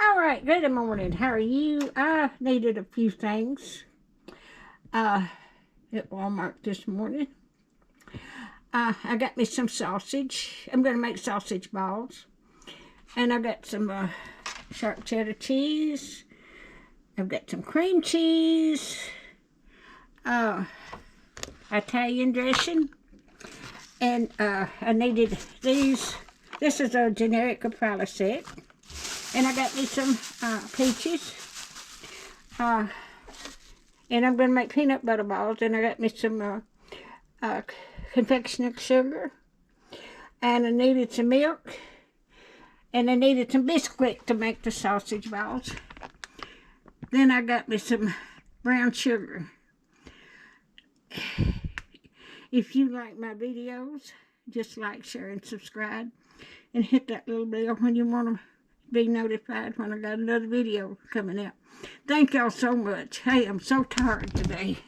All right, good morning. How are you? I needed a few things at Walmart this morning. I got me some sausage. I'm going to make sausage balls. And I got some sharp cheddar cheese. I've got some cream cheese. Italian dressing. And I needed these. This is a generic capella set. And I got me some peaches. And I'm going to make peanut butter balls. And I got me some confectionery sugar. And I needed some milk. And I needed some biscuit to make the sausage balls. Then I got me some brown sugar. If you like my videos, just like, share, and subscribe. And hit that little bell when you want to be notified when I got another video coming out. Thank y'all so much. Hey, I'm so tired today.